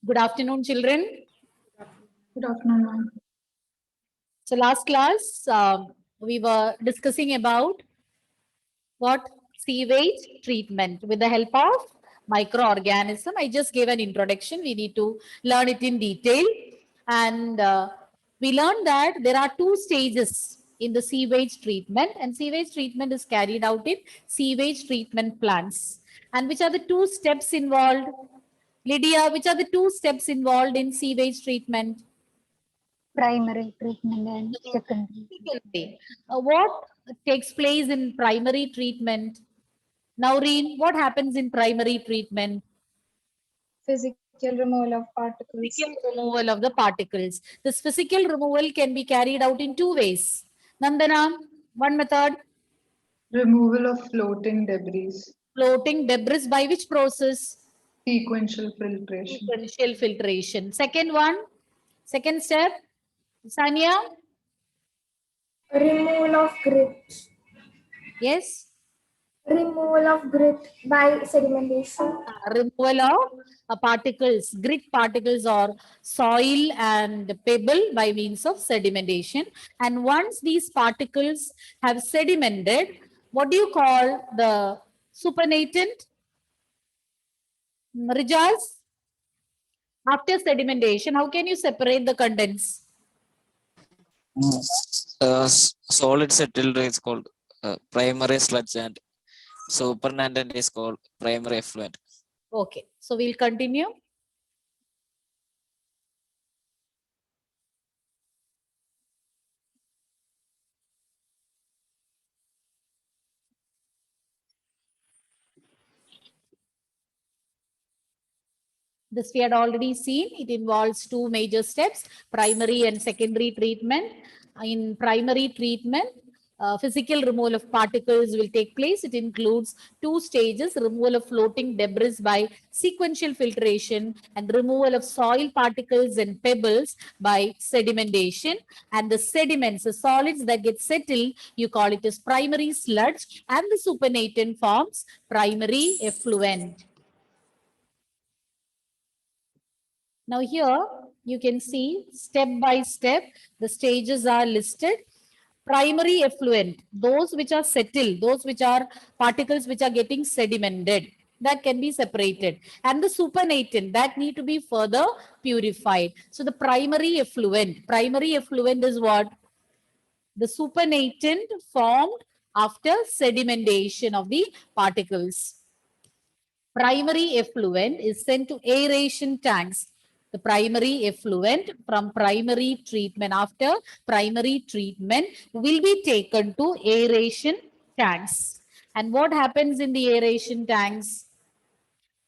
Good afternoon, children. Good afternoon, ma'am. So last class, we were discussing about what sewage treatment with the help of microorganism. I just gave an introduction. We need to learn it in detail. And we learned that there are two stages in the sewage treatment, and sewage treatment is carried out in sewage treatment plants. And which are the two steps involved? Lydia, which are the two steps involved in sewage treatment? Primary treatment and secondary. Secondary. What takes place in primary treatment? Naureen, what happens in primary treatment? Physical removal of particles. Physical removal of the particles. This physical removal can be carried out in two ways. Nandana, one method. Removal of floating debris. Floating debris by which process? Sequential filtration. Sequential filtration. Second one, second step. Sania? Removal of grit. Yes? Removal of grit by sedimentation. Removal of particles, grit particles or soil and pebble by means of sedimentation. And once these particles have sedimented, what do you call the supernatant? Rijaz? After sedimentation, how can you separate the condensed? Solid settled is called primary sludge and supernatant is called primary effluent. Okay, so we'll continue. This we had already seen. It involves two major steps, primary and secondary treatment. In primary treatment, physical removal of particles will take place. It includes two stages, removal of floating debris by sequential filtration and removal of soil particles and pebbles by sedimentation. And the sediments, the solids that get settled, you call it as primary sludge, and the supernatant forms primary effluent. Now here you can see step by step, the stages are listed. Primary effluent, those which are settled, those which are particles which are getting sedimented, that can be separated. And the supernatant, that need to be further purified. So the primary effluent is what? The supernatant formed after sedimentation of the particles. Primary effluent is sent to aeration tanks. The primary effluent from primary treatment, after primary treatment, will be taken to aeration tanks. And what happens in the aeration tanks?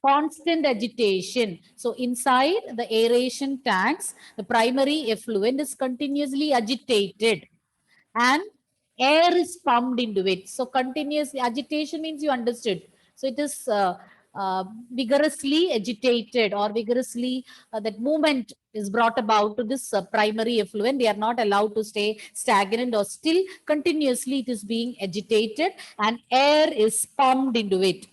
Constant agitation. So inside the aeration tanks, the primary effluent is continuously agitated and air is pumped into it. So continuous agitation means you understood. So it is vigorously agitated or vigorously that movement is brought about to this primary effluent. They are not allowed to stay stagnant or still. Continuously it is being agitated and air is pumped into it.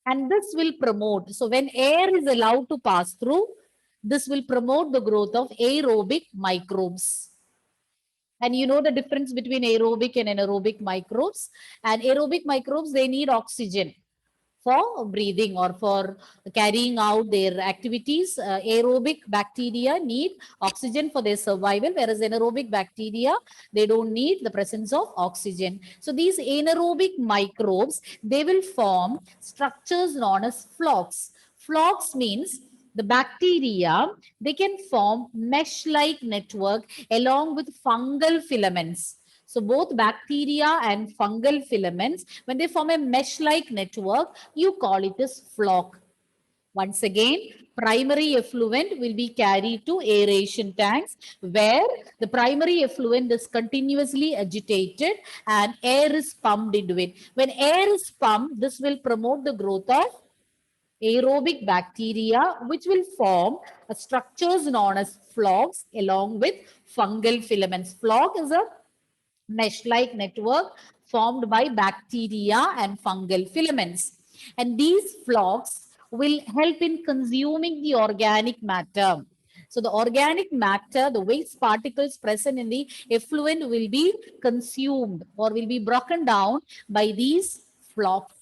And this will promote. So when air is allowed to pass through, this will promote the growth of aerobic microbes. And you know the difference between aerobic and anaerobic microbes. And aerobic microbes, they need oxygen for breathing or for carrying out their activities. Aerobic bacteria need oxygen for their survival, whereas anaerobic bacteria, they don't need the presence of oxygen. So these anaerobic microbes, they will form structures known as flocs. Flocs means the bacteria, they can form mesh-like network along with fungal filaments. So both bacteria and fungal filaments, when they form a mesh-like network, you call it as floc. Once again, primary effluent will be carried to aeration tanks where the primary effluent is continuously agitated and air is pumped into it. When air is pumped, this will promote the growth of aerobic bacteria, which will form structures known as flocs along with fungal filaments. Floc is a mesh-like network formed by bacteria and fungal filaments. And these flocs will help in consuming the organic matter. So the organic matter, the waste particles present in the effluent will be consumed or will be broken down by these flocs.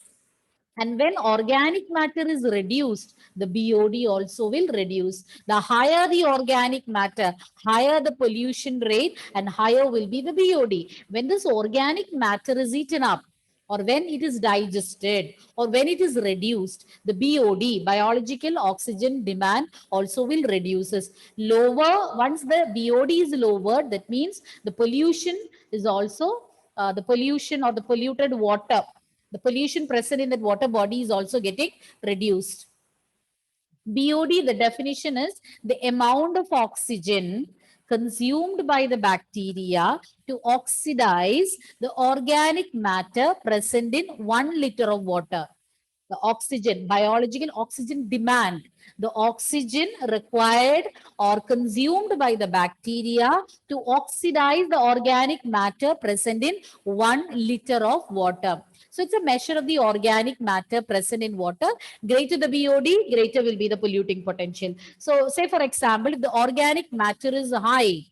And when organic matter is reduced, the BOD also will reduce. The higher the organic matter, higher the pollution rate and higher will be the BOD. When this organic matter is eaten up, or when it is digested, or when it is reduced, the BOD, biological oxygen demand, also will reduces. Lower, once the BOD is lowered, that means the pollution is also, the pollution or the polluted water, the pollution present in that water body is also getting reduced. BOD, the definition is the amount of oxygen consumed by the bacteria to oxidize the organic matter present in 1 liter of water. The oxygen, biological oxygen demand, the oxygen required or consumed by the bacteria to oxidize the organic matter present in 1 liter of water. So it's a measure of the organic matter present in water. Greater the BOD, greater will be the polluting potential. So say for example, if the organic matter is high,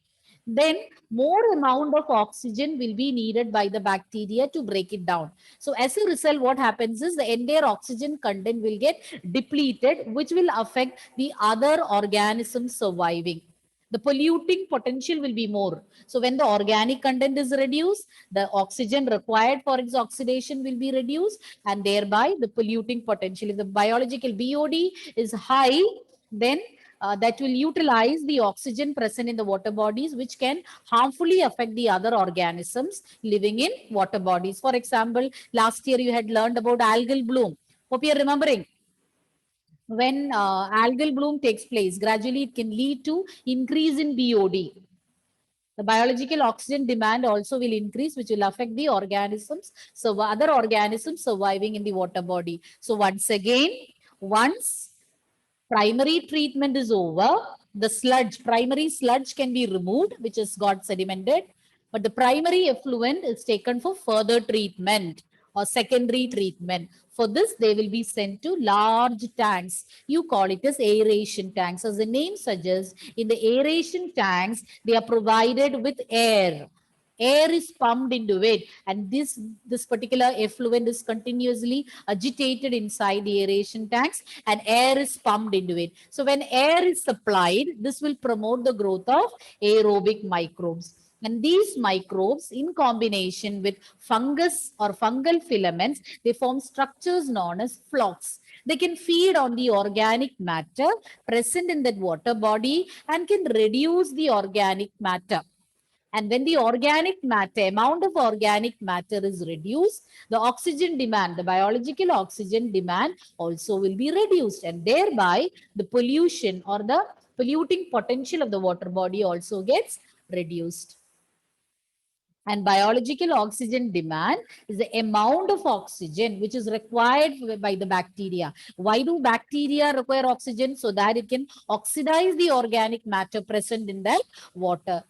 then more amount of oxygen will be needed by the bacteria to break it down. So as a result, what happens is the entire oxygen content will get depleted, which will affect the other organisms surviving. The polluting potential will be more. So when the organic content is reduced, the oxygen required for its oxidation will be reduced, and thereby the polluting potential. If the biological BOD is high, then that will utilize the oxygen present in the water bodies, which can harmfully affect the other organisms living in water bodies. For example, last year you had learned about algal bloom. Hope you're remembering. When algal bloom takes place, gradually it can lead to increase in BOD. The biological oxygen demand also will increase, which will affect the organisms, so other organisms surviving in the water body. So once again, once primary treatment is over, the sludge, primary sludge can be removed, which has got sedimented, but the primary effluent is taken for further treatment or secondary treatment. For this, they will be sent to large tanks. You call it as aeration tanks. As the name suggests, in the aeration tanks, they are provided with air. Air is pumped into it, and this particular effluent is continuously agitated inside the aeration tanks, and air is pumped into it. So when air is supplied, this will promote the growth of aerobic microbes. And these microbes, in combination with fungus or fungal filaments, they form structures known as flocs. They can feed on the organic matter present in that water body and can reduce the organic matter. And when the organic matter, amount of organic matter is reduced, the oxygen demand, the biological oxygen demand also will be reduced. And thereby the pollution or the polluting potential of the water body also gets reduced. And biological oxygen demand is the amount of oxygen which is required by the bacteria. Why do bacteria require oxygen? So that it can oxidize the organic matter present in that water.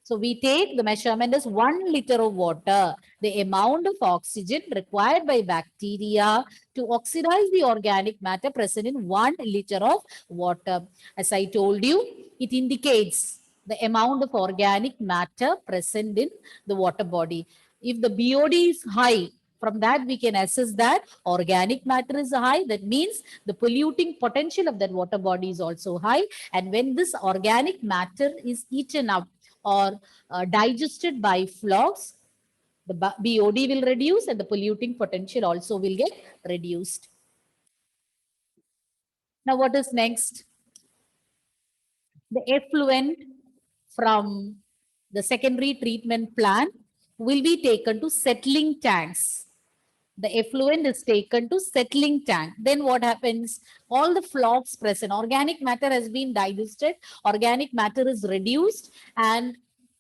So we take the measurement as 1 liter of water, the amount of oxygen required by bacteria to oxidize the organic matter present in 1 liter of water. As I told you, it indicates the amount of organic matter present in the water body. If the BOD is high, from that we can assess that organic matter is high. That means the polluting potential of that water body is also high. And when this organic matter is eaten up or digested by flocs, the BOD will reduce and the polluting potential also will get reduced. Now what is next? The effluent from the secondary treatment plant will be taken to settling tanks. The effluent is taken to settling tank. Then what happens? All the flocs present, organic matter has been digested, organic matter is reduced, and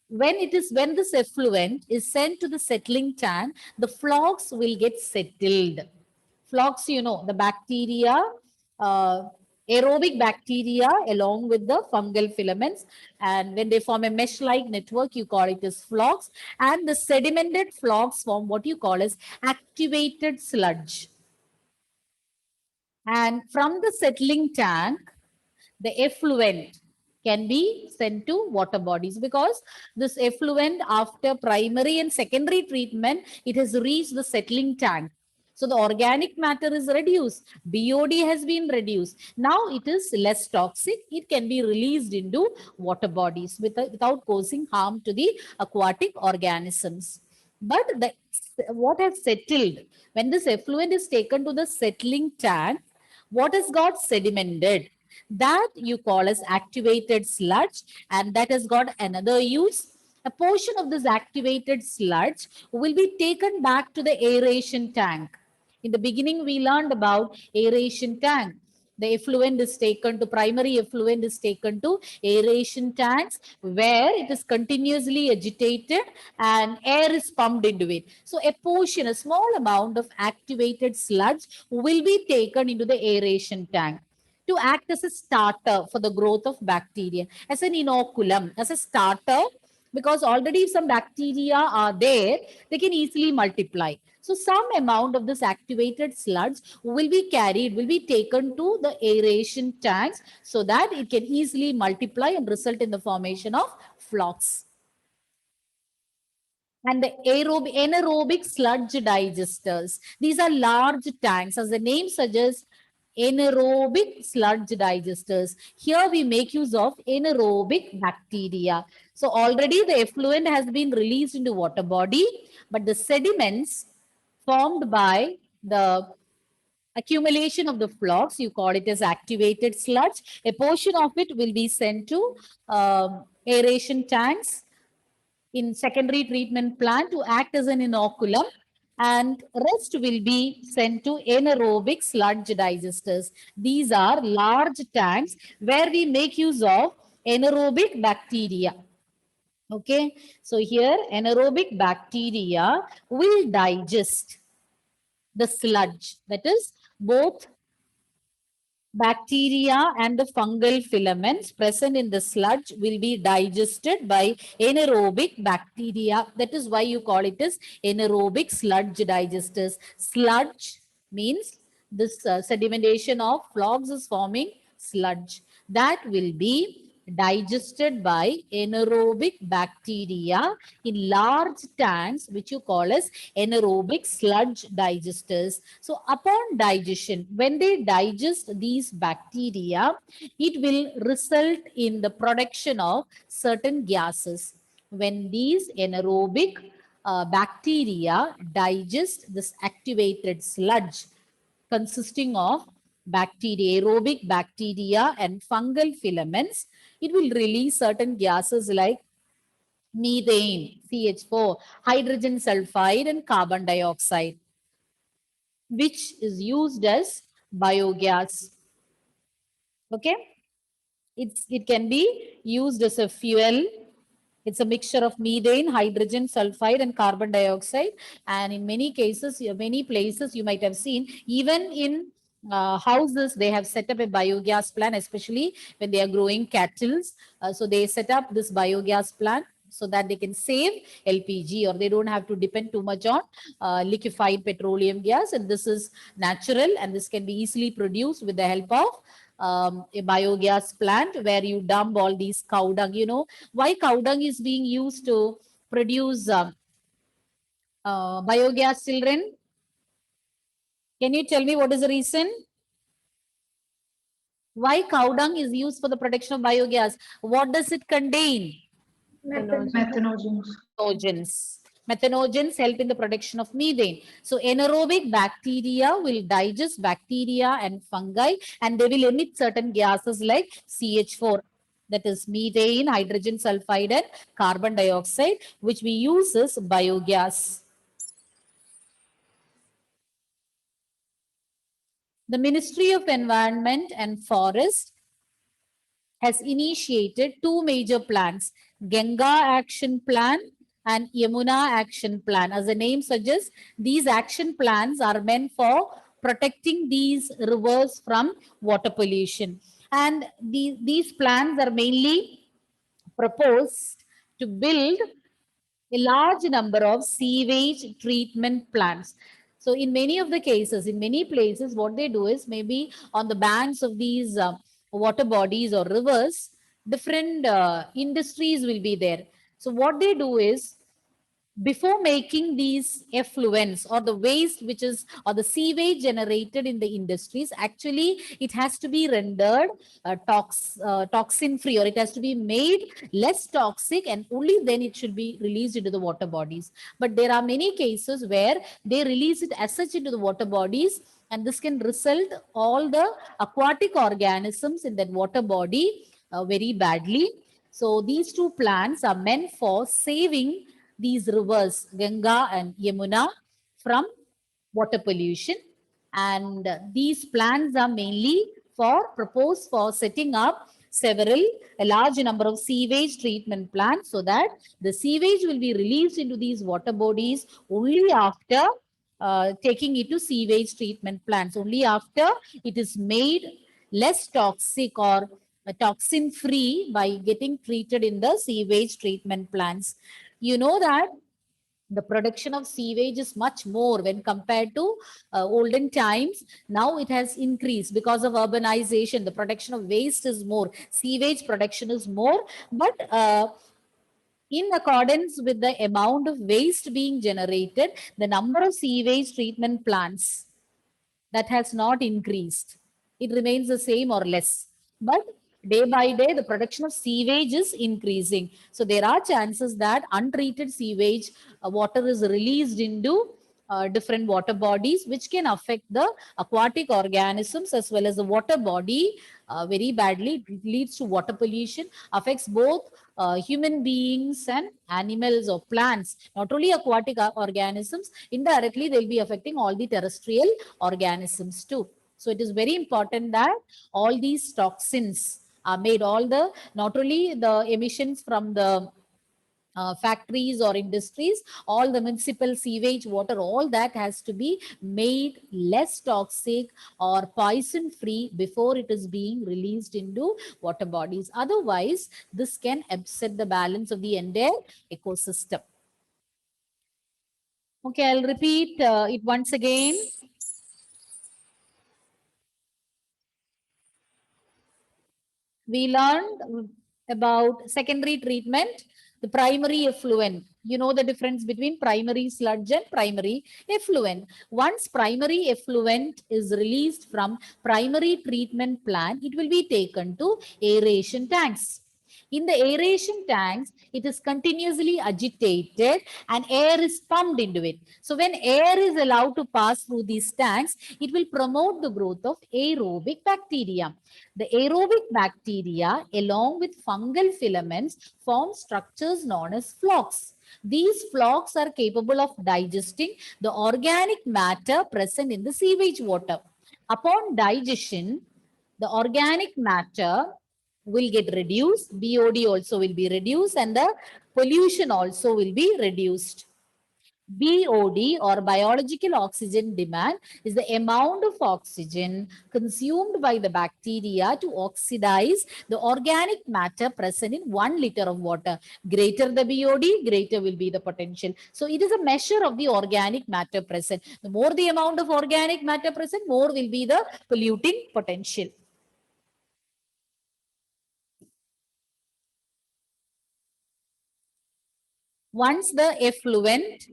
when this effluent is sent to the settling tank, the flocs will get settled. Flocs, you know, the bacteria, aerobic bacteria along with the fungal filaments, and when they form a mesh-like network, you call it as flocs, and the sedimented flocs form what you call as activated sludge. And from the settling tank, the effluent can be sent to water bodies, because this effluent after primary and secondary treatment, it has reached the settling tank. So the organic matter is reduced. BOD has been reduced. Now it is less toxic. It can be released into water bodies without causing harm to the aquatic organisms. But what has settled, when this effluent is taken to the settling tank, what has got sedimented, that you call as activated sludge, and that has got another use. A portion of this activated sludge will be taken back to the aeration tank. In the beginning, we learned about aeration tank. The effluent is taken to, primary effluent is taken to aeration tanks, where it is continuously agitated and air is pumped into it. So a portion, a small amount of activated sludge will be taken into the aeration tank to act as a starter for the growth of bacteria, as an inoculum, as a starter, because already some bacteria are there, they can easily multiply. So some amount of this activated sludge will be carried, will be taken to the aeration tanks, so that it can easily multiply and result in the formation of flocks. And the anaerobic sludge digesters. These are large tanks. As the name suggests, anaerobic sludge digesters. Here we make use of anaerobic bacteria. So already the effluent has been released into water body, but the sediments formed by the accumulation of the flocks, you call it as activated sludge. A portion of it will be sent to aeration tanks in secondary treatment plant to act as an inoculum, and rest will be sent to anaerobic sludge digesters. These are large tanks where we make use of anaerobic bacteria. Okay, so here anaerobic bacteria will digest the sludge, that is both bacteria and the fungal filaments present in the sludge will be digested by anaerobic bacteria. That is why you call it as anaerobic sludge digesters. Sludge means this sedimentation of flocs is forming sludge that will be digested by anaerobic bacteria in large tanks, which you call as anaerobic sludge digesters. So upon digestion, when they digest these bacteria, it will result in the production of certain gases. When these anaerobic bacteria digest this activated sludge consisting of bacteria, aerobic bacteria and fungal filaments, it will release certain gases like methane, CH4, hydrogen sulfide and carbon dioxide, which is used as biogas. Okay, it can be used as a fuel. It's a mixture of methane, hydrogen sulfide and carbon dioxide, and in many cases, many places you might have seen, even in houses, they have set up a biogas plant, especially when they are growing cattle. So they set up this biogas plant so that they can save LPG, or they don't have to depend too much on liquefied petroleum gas. And this is natural, and this can be easily produced with the help of a biogas plant, where you dump all these cow dung. You know why cow dung is being used to produce biogas, children? Can you tell me what is the reason? Why cow dung is used for the production of biogas? What does it contain? Methanogens. Methanogens. Methanogens help in the production of methane. So anaerobic bacteria will digest bacteria and fungi, and they will emit certain gases like CH4, that is methane, hydrogen sulfide and carbon dioxide, which we use as biogas. The Ministry of Environment and Forest has initiated two major plans, Ganga Action Plan and Yamuna Action Plan. As the name suggests, these action plans are meant for protecting these rivers from water pollution. And these plans are mainly proposed to build a large number of sewage treatment plants. So in many of the cases, in many places, what they do is maybe on the banks of these water bodies or rivers, different industries will be there. So what they do is, before making these effluents or the waste which is or the sewage generated in the industries, actually it has to be rendered toxin free, or it has to be made less toxic, and only then it should be released into the water bodies. But there are many cases where they release it as such into the water bodies, and this can result all the aquatic organisms in that water body very badly. So these two plants are meant for saving these rivers, Ganga and Yamuna, from water pollution. And these plans are mainly proposed for setting up a large number of sewage treatment plants, so that the sewage will be released into these water bodies only after taking it to sewage treatment plants, only after it is made less toxic or toxin free by getting treated in the sewage treatment plants. You know that the production of sewage is much more when compared to olden times. Now it has increased because of urbanization. The production of waste is more, sewage production is more, but in accordance with the amount of waste being generated, the number of sewage treatment plants, that has not increased. It remains the same or less. But day by day, the production of sewage is increasing. So there are chances that untreated sewage water is released into different water bodies, which can affect the aquatic organisms as well as the water body very badly. It leads to water pollution, affects both human beings and animals or plants. Not only aquatic organisms, indirectly they'll be affecting all the terrestrial organisms too. So it is very important that all these toxins are made, not only the emissions from the factories or industries, all the municipal sewage water, all that has to be made less toxic or poison free before it is being released into water bodies. Otherwise, this can upset the balance of the entire ecosystem. Okay, I'll repeat it once again. We learned about secondary treatment, the primary effluent. You know the difference between primary sludge and primary effluent. Once primary effluent is released from primary treatment plant, it will be taken to aeration tanks. In the aeration tanks, it is continuously agitated and air is pumped into it. So when air is allowed to pass through these tanks, it will promote the growth of aerobic bacteria. The aerobic bacteria, along with fungal filaments, form structures known as flocs. These flocs are capable of digesting the organic matter present in the sewage water. Upon digestion, the organic matter will get reduced, BOD also will be reduced, and the pollution also will be reduced. BOD, or biological oxygen demand, is the amount of oxygen consumed by the bacteria to oxidize the organic matter present in 1 liter of water. Greater the BOD, greater will be the potential. So it is a measure of the organic matter present. The more the amount of organic matter present, more will be the polluting potential. Once the effluent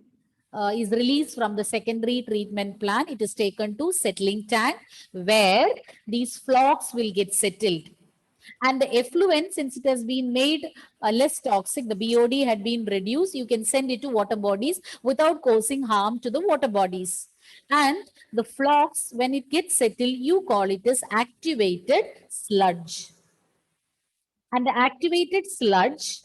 is released from the secondary treatment plant, it is taken to settling tank where these flocs will get settled. And the effluent, since it has been made less toxic, the BOD had been reduced, you can send it to water bodies without causing harm to the water bodies. And the flocs, when it gets settled, you call it as activated sludge. And the activated sludge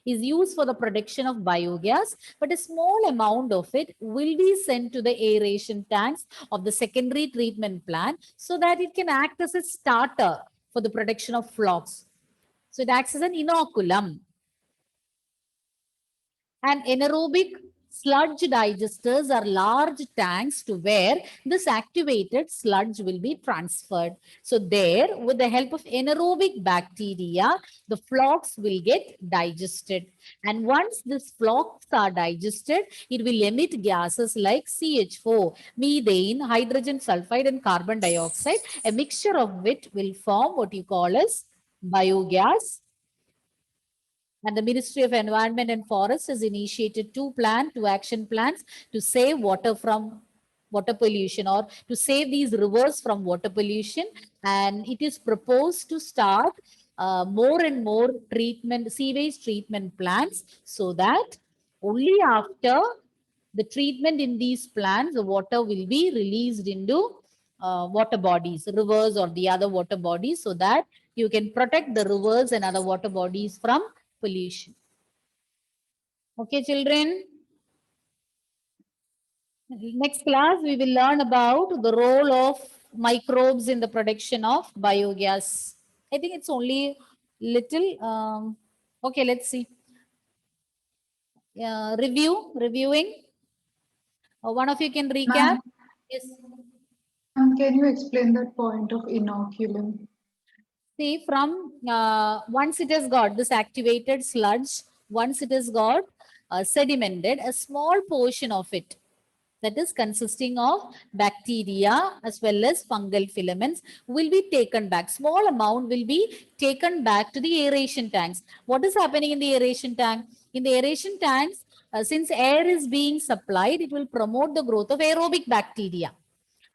is used for the production of biogas, but a small amount of it will be sent to the aeration tanks of the secondary treatment plant so that it can act as a starter for the production of flocs. So it acts as an inoculum. An anaerobic Sludge digesters are large tanks to where this activated sludge will be transferred. So there, with the help of anaerobic bacteria, the flocks will get digested. And once these flocks are digested, it will emit gases like CH4, methane, hydrogen sulfide, and carbon dioxide, a mixture of which will form what you call as biogas. And the Ministry of Environment and Forest has initiated two action plans to save water from water pollution, or to save these rivers from water pollution. And it is proposed to start more and more sewage treatment plants, so that only after the treatment in these plants, the water will be released into water bodies, rivers or the other water bodies, so that you can protect the rivers and other water bodies from pollution. Okay, children. Next class, we will learn about the role of microbes in the production of biogas. I think it's only little. Okay, let's see. Reviewing. One of you can recap. Ma'am, Yes. can you explain that point of inoculum? See, from once it has got this activated sludge, once it has got sedimented, a small portion of it, that is consisting of bacteria as well as fungal filaments, will be taken back. Small amount will be taken back to the aeration tanks. What is happening in the aeration tank? In the aeration tanks, since air is being supplied, it will promote the growth of aerobic bacteria.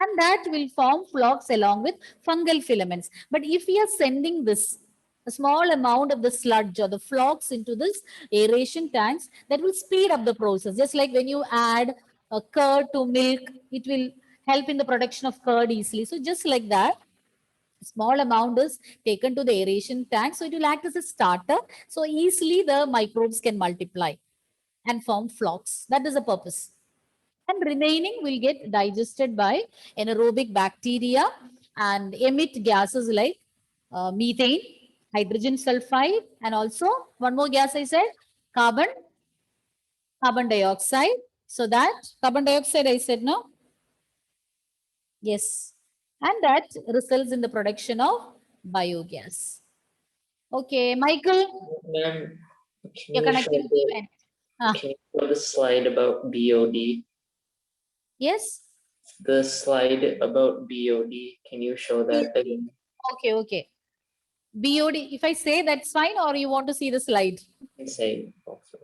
And that will form flocks along with fungal filaments. But if we are sending this, a small amount of the sludge or the flocks into this aeration tanks, that will speed up the process. Just like when you add a curd to milk, it will help in the production of curd easily. So just like that, small amount is taken to the aeration tank. So it will act as a starter. So easily the microbes can multiply and form flocks. That is the purpose. And remaining will get digested by anaerobic bacteria and emit gases like methane, hydrogen sulfide, and also one more gas I said, carbon dioxide. So that carbon dioxide I said, no? Yes. And that results in the production of biogas. Okay, Michael, Ma'am, your connectivity went. can you show the slide about BOD? Yes? The slide about BOD, can you show that again? Okay. BOD, if I say that's fine, or you want to see the slide? Say also.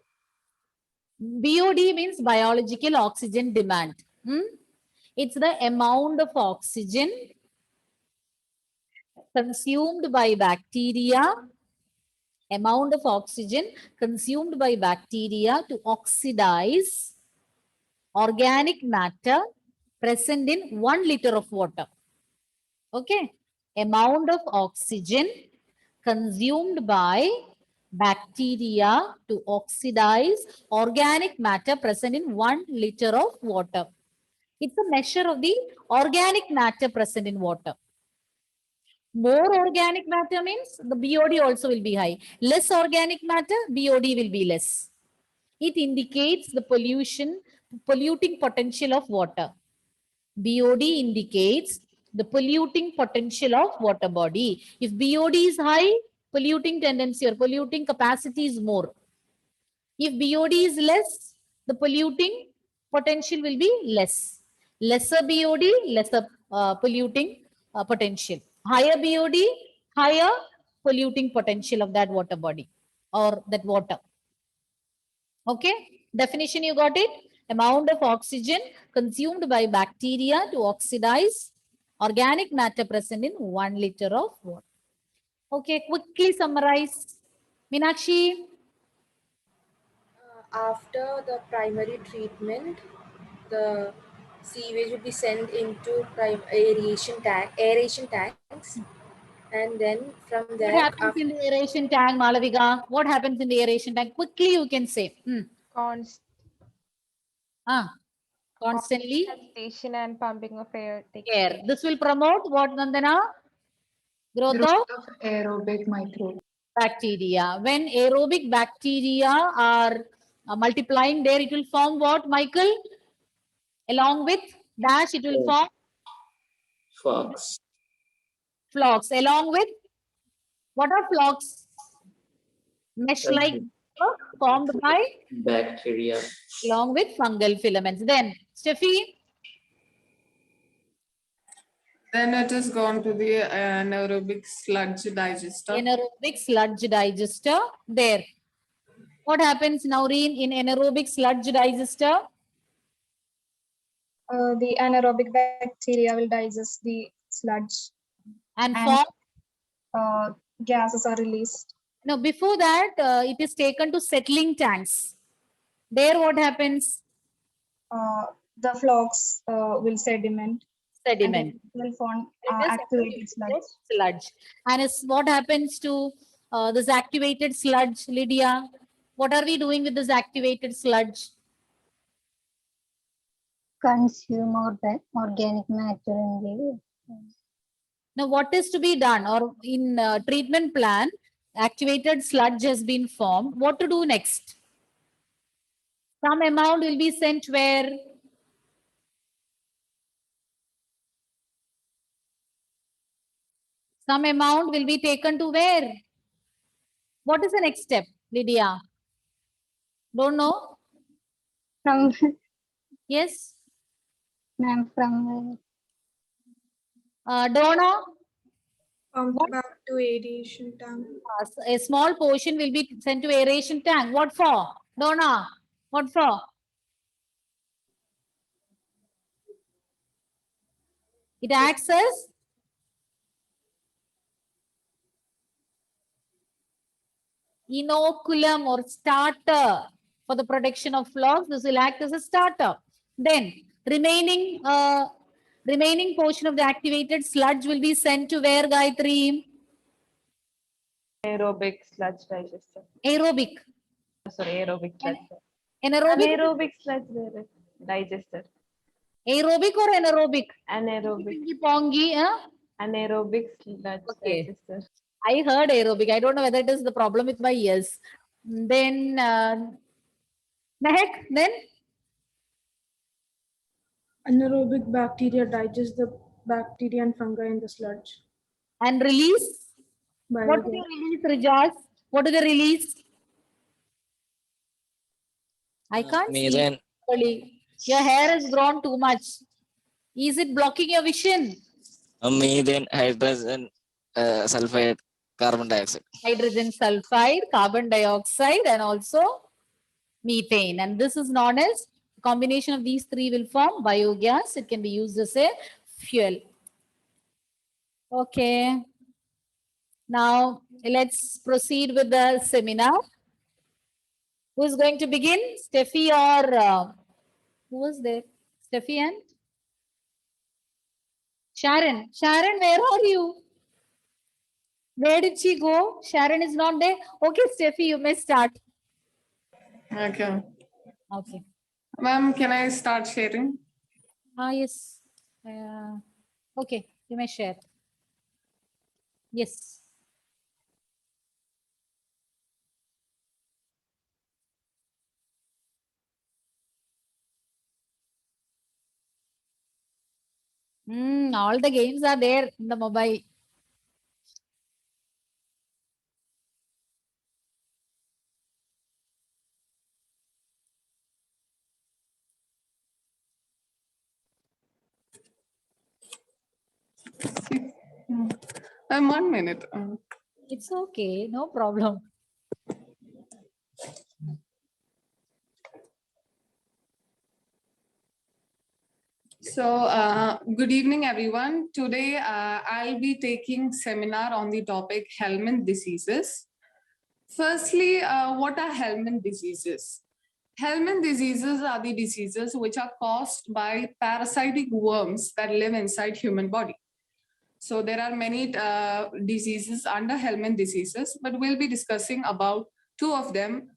BOD means biological oxygen demand. It's the amount of oxygen consumed by bacteria, to oxidize organic matter present in 1 liter of water. Okay. Amount of oxygen consumed by bacteria to oxidize organic matter present in 1 liter of water. It's a measure of the organic matter present in water. More organic matter means the BOD also will be high. Less organic matter, BOD will be less. It indicates the polluting potential of water. BOD indicates the polluting potential of water body. If BOD is high, polluting tendency or polluting capacity is more. If BOD is less, the polluting potential will be less. Lesser BOD, lesser polluting potential. Higher BOD, higher polluting potential of that water body or that water. Okay, definition you got it? Amount of oxygen consumed by bacteria to oxidize organic matter present in 1 liter of water. Okay, quickly summarize. Meenakshi. After the primary treatment, the sewage will be sent into aeration tanks, and then from there. What happens in the aeration tank, Malavika? What happens in the aeration tank? Quickly you can say. Constantly station and pumping of air. air. This will promote what, Nandana? Growth of aerobic microbes. bacteria. When aerobic bacteria are multiplying there, it will form what, Michael? Along with dash, it will form Fox. flocks. Along with, what are flocks? Mesh-like formed by, Bacteria. along with fungal filaments. Then, Steffi, Then it is gone to the anaerobic sludge digester. anaerobic sludge digester. There. What happens, Naureen, in anaerobic sludge digester? The anaerobic bacteria will digest the sludge. And And- form, Gases are released. no, before that, it is taken to settling tanks. There, what happens? The flocks will sediment. Sediment. And will form It is activated sludge. Sludge. And it's what happens to this activated sludge, Lydia? What are we doing with this activated sludge? Consume organic matter in Now, what is to be done? Or in treatment plan, activated sludge has been formed. What to do next? Some amount will be sent where? Some amount will be taken to where? What is the next step, Lydia? Don't know? from Yes? from Donna? Pumped back to aeration tank. A small portion will be sent to aeration tank. What for? Donna, what for? It acts as inoculum or starter for the production of flocks. This will act as a starter. Then remaining portion of the activated sludge will be sent to where, Gayatri? Aerobic sludge digester. Aerobic. Sorry, aerobic sludge. Anaerobic. Anaerobic sludge digester. Aerobic or anaerobic? Anaerobic. Pongi, huh? Anaerobic sludge Okay. digester. I heard aerobic. I don't know whether it is the problem with my ears. Then, Mehak, then? Anaerobic bacteria digest the bacteria and fungi in the sludge. And release? What do they release, Rajaz? What do they release? I can't see Methane. properly. Your hair has grown too much. Is it blocking your vision? Methane, hydrogen sulfide, carbon dioxide. Hydrogen sulfide, carbon dioxide, and also methane. And this is known as, combination of these three will form biogas. It can be used as a fuel. Okay. Now, let's proceed with the seminar. Who is going to begin? Steffi or who was there? Steffi and Sharon. Sharon, where are you? Where did she go? Sharon is not there. Okay, Steffi, you may start. Okay. Okay. Ma'am, can I start sharing? Yes. Okay, you may share. Yes. All the games are there in the mobile. Ma'am, 1 minute. It's okay, no problem. So, good evening, everyone. Today, I'll be taking seminar on the topic Helminth diseases. Firstly, what are Helminth diseases? Helminth diseases are the diseases which are caused by parasitic worms that live inside human body. So there are many diseases under Helminth diseases, but we'll be discussing about two of them,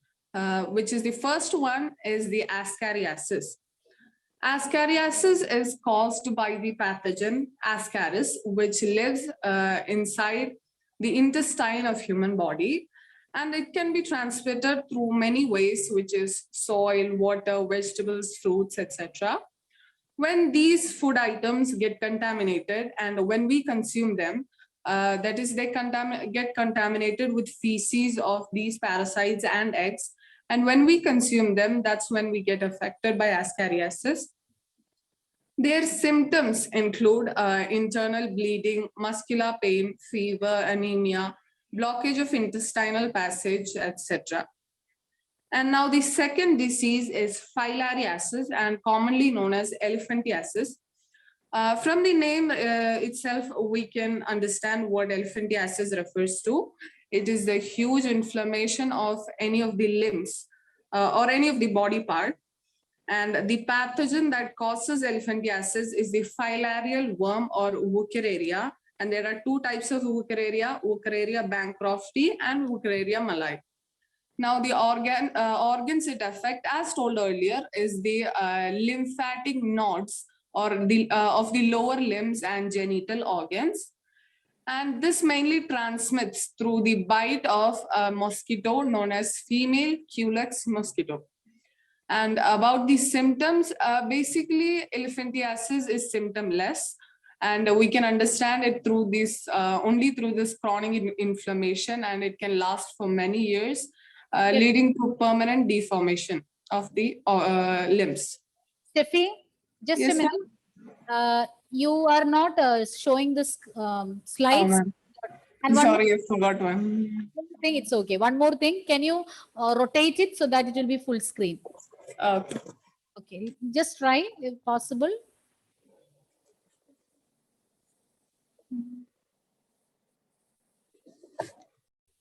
which is the first one is the Ascariasis. Ascariasis is caused by the pathogen Ascaris, which lives inside the intestine of human body. And it can be transmitted through many ways, which is soil, water, vegetables, fruits, etc. When these food items get contaminated and when we consume them, that is, they get contaminated with feces of these parasites and eggs. And when we consume them, that's when we get affected by ascariasis. Their symptoms include internal bleeding, muscular pain, fever, anemia, blockage of intestinal passage, etc. And now the second disease is filariasis and commonly known as elephantiasis. From the name itself, we can understand what elephantiasis refers to. It is the huge inflammation of any of the limbs or any of the body part. And the pathogen that causes elephantiasis is the filarial worm or Wuchereria. And there are two types of Wuchereria bancrofti and Wuchereria malai. Now, the organs it affects, as told earlier, is the lymphatic nodes or of the lower limbs and genital organs. And this mainly transmits through the bite of a mosquito known as female Culex mosquito. And about the symptoms, basically elephantiasis is symptomless, and we can understand it through this only through this chronic inflammation, and it can last for many years, leading to permanent deformation of the limbs. Steffi, just Yes, a minute. You are not showing this slides. ma'am. And one Sorry, I forgot one. more thing, it's okay. One more thing, can you rotate it so that it will be full screen? Okay. Okay, just try if possible.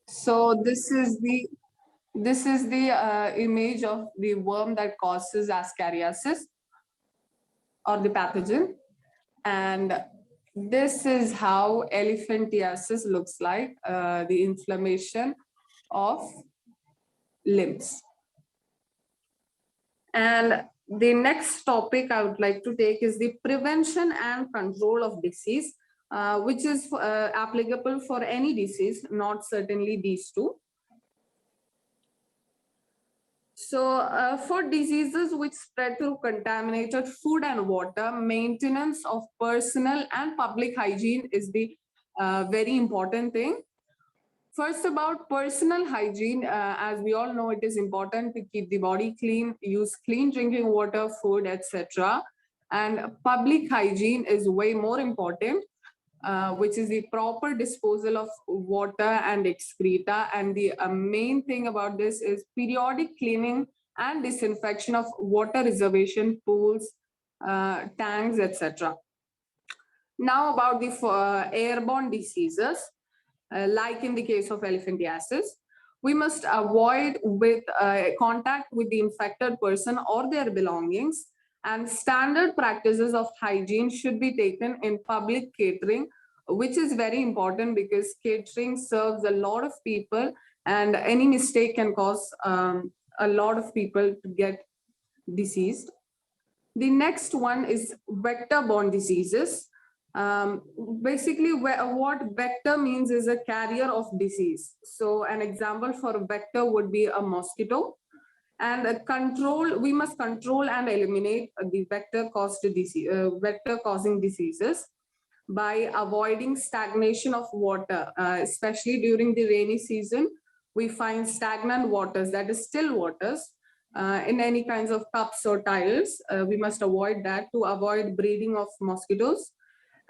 So this is the image of the worm that causes ascariasis or the pathogen, and this is how elephantiasis looks like, the inflammation of limbs. And the next topic I would like to take is the prevention and control of disease, which is applicable for any disease, not certainly these two. So for diseases which spread through contaminated food and water, maintenance of personal and public hygiene is the very important thing. First, about personal hygiene, as we all know, it is important to keep the body clean, use clean drinking water, food, etc. And public hygiene is way more important, which is the proper disposal of water and excreta. And the main thing about this is periodic cleaning and disinfection of water reservation, pools, tanks, etc. Now about the airborne diseases. Like in the case of elephantiasis, we must avoid with contact with the infected person or their belongings, and standard practices of hygiene should be taken in public catering, which is very important because catering serves a lot of people, and any mistake can cause a lot of people to get diseased. The next one is vector-borne diseases. Basically, what vector means is a carrier of disease. So an example for a vector would be a mosquito. And we must control and eliminate the vector-causing diseases by avoiding stagnation of water, especially during the rainy season. We find stagnant waters, that is still waters, in any kinds of cups or tiles. We must avoid that to avoid breeding of mosquitoes.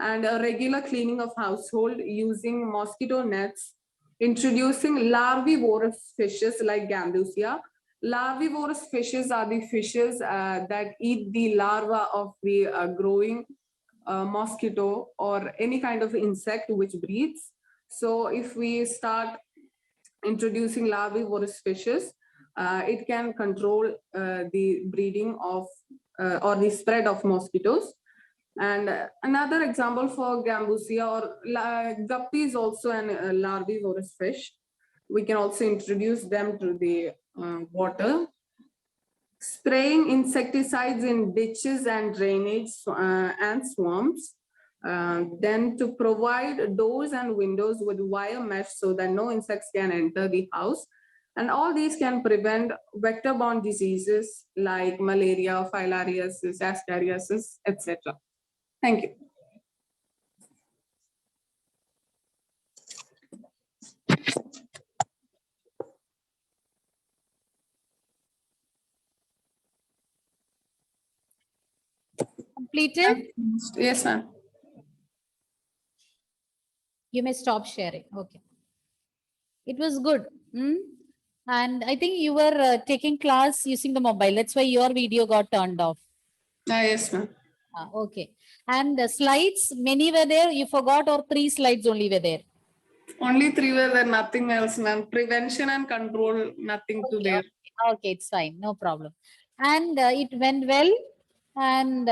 And a regular cleaning of household using mosquito nets, introducing larvivorous fishes like Gambusia. Larvivorous fishes are the fishes that eat the larva of the growing mosquito or any kind of insect which breeds. So if we start introducing larvivorous fishes, it can control the breeding of or the spread of mosquitoes. And another example for Gambusia or guppy is also an larvivorous fish. We can also introduce them to the water. Spraying insecticides in ditches and drainage and swamps. Then to provide doors and windows with wire mesh so that no insects can enter the house. And all these can prevent vector-borne diseases like malaria, filariasis, ascariasis, etc. Thank you. Completed? Yes, ma'am. You may stop sharing. Okay. It was good. And I think you were taking class using the mobile. That's why your video got turned off. Yes, ma'am. Okay. And the slides, many were there. You forgot, or 3 slides only were there? Only 3 were there, nothing else, ma'am. Prevention and control, nothing to there. Okay, it's fine. No problem. And it went well. And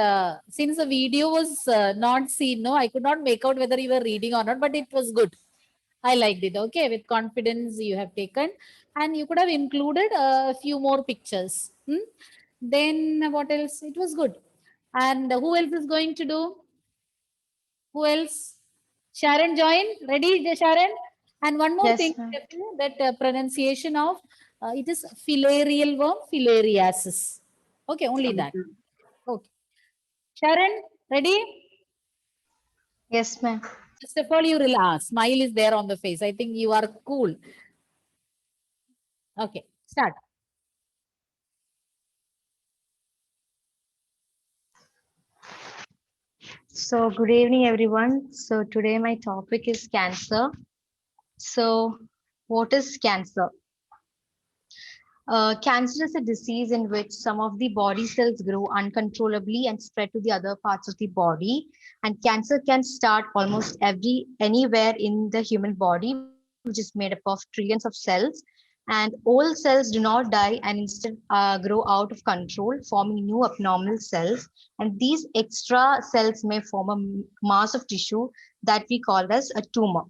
since the video was not seen, no, I could not make out whether you were reading or not, but it was good. I liked it. Okay, with confidence you have taken, and you could have included a few more pictures. Then what else? It was good. And who else is going to do? Who else? Sharon join. Ready, Sharon? And one more Yes, thing, ma'am. that pronunciation of it is filarial worm, filariasis. Okay, only that. Okay. Sharon, ready? Yes, ma'am. First of all, you relax. Smile is there on the face. I think you are cool. Okay, start. So good evening, everyone. So today my topic is cancer. So what is cancer? Cancer is a disease in which some of the body cells grow uncontrollably and spread to the other parts of the body. And cancer can start almost anywhere in the human body, which is made up of trillions of cells. And all cells do not die and instead grow out of control, forming new abnormal cells. And these extra cells may form a mass of tissue that we call as a tumor.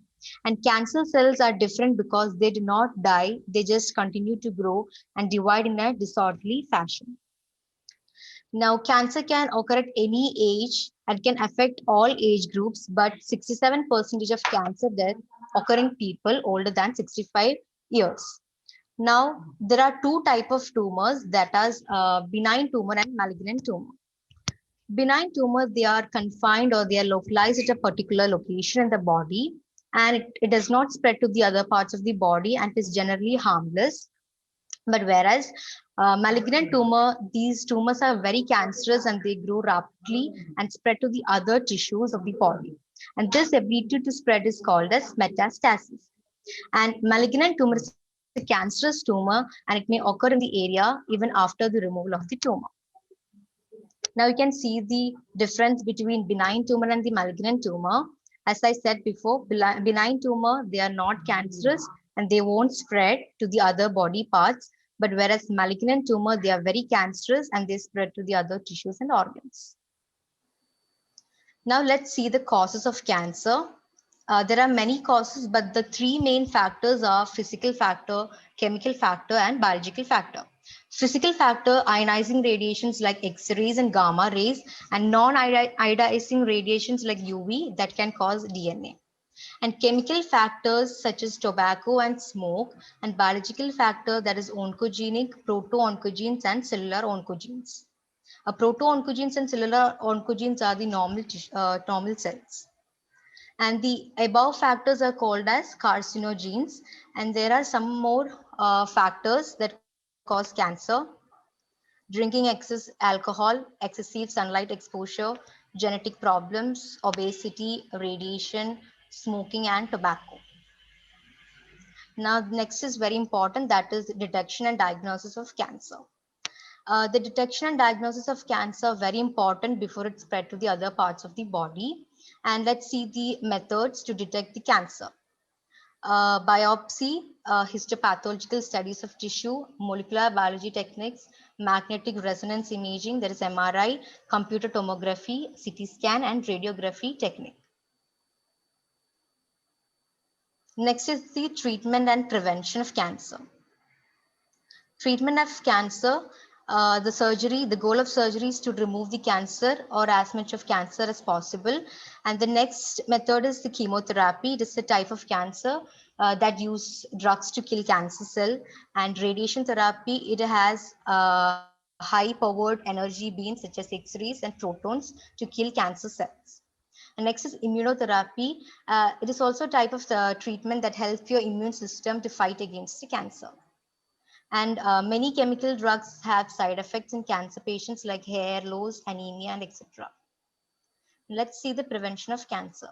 And cancer cells are different because they do not die, they just continue to grow and divide in a disorderly fashion. Now, cancer can occur at any age and can affect all age groups, but 67% of cancer deaths occur in people older than 65 years. Now, there are 2 types of tumors, that is benign tumor and malignant tumor. Benign tumors, they are confined or they are localized at a particular location in the body, and it does not spread to the other parts of the body and is generally harmless. But whereas malignant tumor, these tumors are very cancerous and they grow rapidly and spread to the other tissues of the body. And this ability to spread is called as metastasis. And malignant tumor is a cancerous tumor and it may occur in the area even after the removal of the tumor. Now you can see the difference between benign tumor and the malignant tumor. As I said before, benign tumor, they are not cancerous and they won't spread to the other body parts. But whereas malignant tumor, they are very cancerous and they spread to the other tissues and organs. Now let's see the causes of cancer. There are many causes, but the 3 main factors are physical factor, chemical factor, and biological factor. Physical factor, ionizing radiations like X-rays and gamma rays, and non-ionizing radiations like UV that can cause DNA. And chemical factors such as tobacco and smoke, and biological factor that is oncogenic, proto-oncogenes, and cellular oncogenes. Proto-oncogenes and cellular oncogenes are the normal cells. And the above factors are called as carcinogens. And there are some more factors that cause cancer. Drinking excess alcohol, excessive sunlight exposure, genetic problems, obesity, radiation, smoking, and tobacco. Now, next is very important, that is detection and diagnosis of cancer. The detection and diagnosis of cancer are very important before it spread to the other parts of the body. And let's see the methods to detect the cancer. Biopsy, histopathological studies of tissue, molecular biology techniques, magnetic resonance imaging, there is MRI, computer tomography, CT scan, and radiography technique. Next is the treatment and prevention of cancer. Treatment of cancer, the goal of surgery is to remove the cancer or as much of cancer as possible. And the next method is the chemotherapy. It is a type of cancer that use drugs to kill cancer cell. And radiation therapy, it has high powered energy beams such as X-rays and protons to kill cancer cells. And next is immunotherapy. It is also a type of treatment that helps your immune system to fight against the cancer. And many chemical drugs have side effects in cancer patients like hair loss, anemia, and etc. Let's see the prevention of cancer.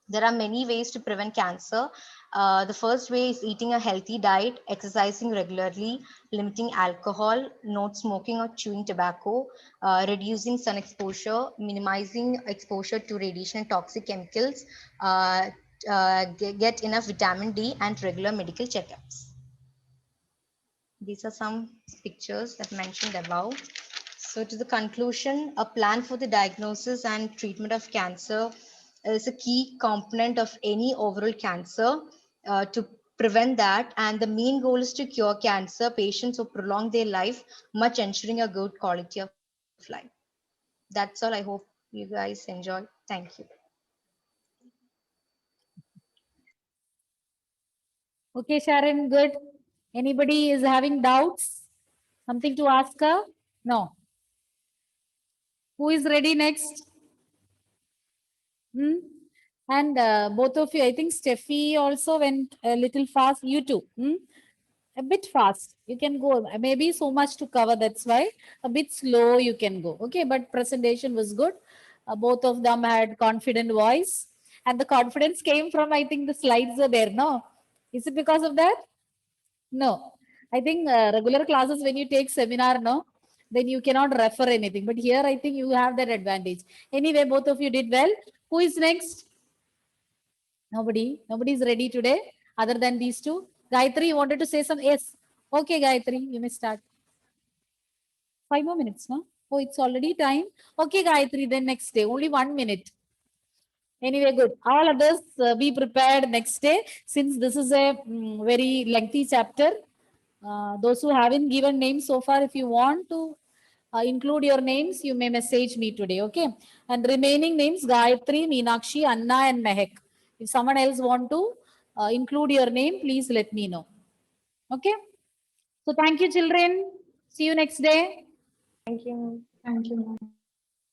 There are many ways to prevent cancer. The first way is eating a healthy diet, exercising regularly, limiting alcohol, not smoking or chewing tobacco, reducing sun exposure, minimizing exposure to radiation and toxic chemicals, get enough vitamin D, and regular medical checkups. These are some pictures that mentioned above. So to the conclusion, a plan for the diagnosis and treatment of cancer is a key component of any overall cancer to prevent that. And the main goal is to cure cancer patients or prolong their life, much ensuring a good quality of life. That's all. I hope you guys enjoy. Thank you. Okay, Sharon, good. Anybody is having doubts? Something to ask her? No. Who is ready next? Hmm? And both of you, I think Steffi also went a little fast. You too. Hmm? A bit fast. You can go. Maybe so much to cover. That's why a bit slow you can go. Okay, but presentation was good. Both of them had confident voice. And the confidence came from, I think the slides are there. No? Is it because of that? No. I think regular classes, when you take seminar, no, then you cannot refer anything. But here, I think you have that advantage. Anyway, both of you did well. Who is next? Nobody. Nobody is ready today other than these two. Gayatri, you wanted to say some? Yes. Okay, Gayatri, you may start. 5 more minutes, no? Oh, it's already time. Okay, Gayatri, then next day. Only 1 minute. Anyway, good. All others be prepared next day since this is a very lengthy chapter. Those who haven't given names so far, if you want to include your names, you may message me today, okay? And remaining names, Gayatri, Meenakshi, Anna, and Mehak. If someone else want to include your name, please let me know. Okay? So thank you, children. See you next day. Thank you. Thank you, ma'am.